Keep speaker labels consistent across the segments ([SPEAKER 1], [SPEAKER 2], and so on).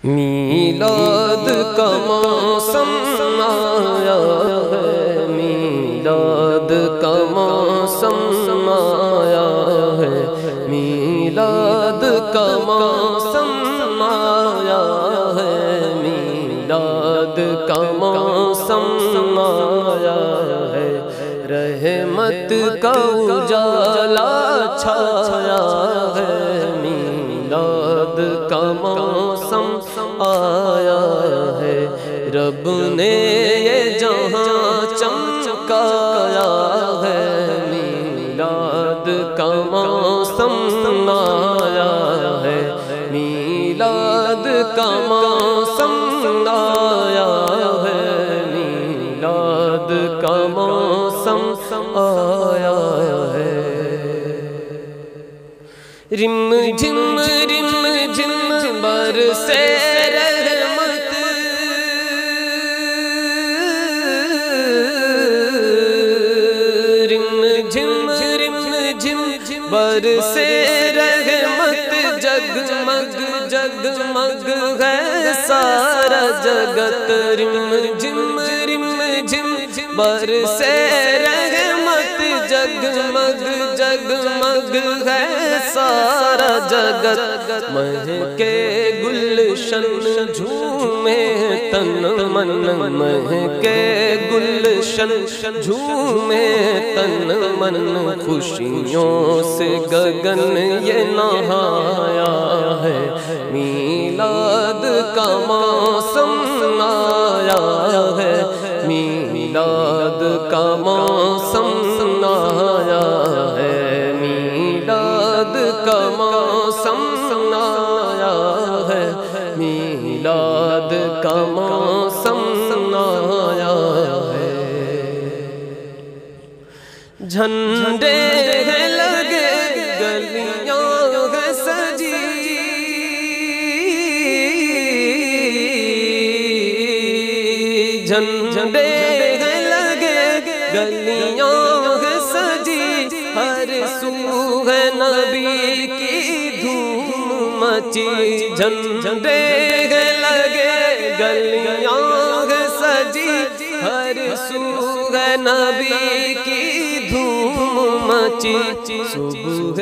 [SPEAKER 1] میلاد کا موسم آیا ہے، میلاد کا موسم آیا ہے، میلاد کا موسم آیا ہے، میلاد کا موسم آیا ہے، رحمت کا اجالا چھایا ہے، میلاد کا موسم آیا ہے، رب نے یہ جہاں چمکایا ہے، میلاد کا موسم آیا ہے، میلاد کا موسم آیا ہے، میلاد کا موسم آیا ہے۔ رم جھم برسے رحمت، رم جھم برسے رحمت، جگمگ جگمگ ہے سارا جگت، رم جھم برسے رحمت، جگمگ جگمگ ہے سارا جگت، مہکے گلشن جھومے تن من، مہکے گلشن جھومے تن من، خوشیوں سے گگن یہ نہایا ہے، میلاد کا موسم آیا ہے، میلاد کا موسم آیا ہے، میلاد کا موسم آیا ہے، میلاد کا موسم آیا ہے۔ جھنڈے ہیں لگے گلیاں ہیں سجی، جھنڈے ہیں لگے گلیاں ہیں سجی، ہر سو ہے نبی کی دھوم مچی، جھنڈے ہیں لگے گلیاں ہیں سجی، ہر سو ہے نبی کی دھوم مچی، صبح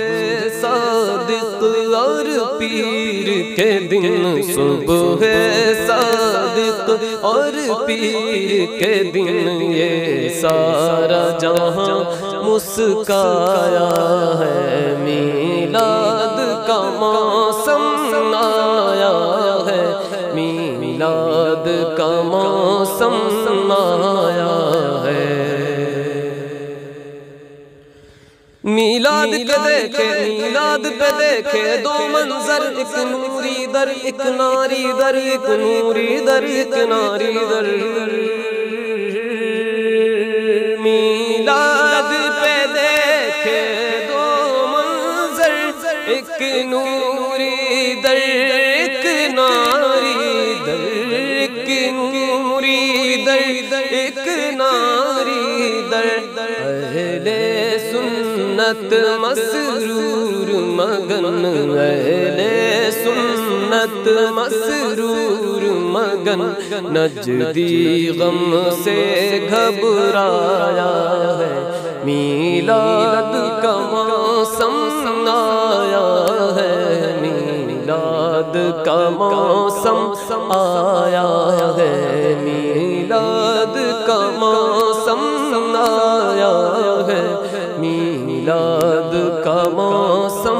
[SPEAKER 1] صادق اور پیر کے دن، صبح صادق اور پیر کے دن، یہ سارا جہاں مسکایا ہے، میلاد کا موسم آیا ہے، میلاد کا موسم آیا ہے۔ میلاد کے دیکھے میلاد پہ دیکھے دو منظر، ایک نوری در ایک ناری در، ایک نوری در ایک ناری در، میلاد پہ دیکھے دو منظر، ایک نوری در ایک ناری در، ایک نوری در ایک ناری در، اہل سنت مسرور مگن، اہل سنت مسرور مگن، نجدی غم سے گھبرایا ہے، میلاد کا موسم آیا ہے، میلاد کا موسم آیا ہے، میلاد کا موسم آیا ہے، میلاد کا موسم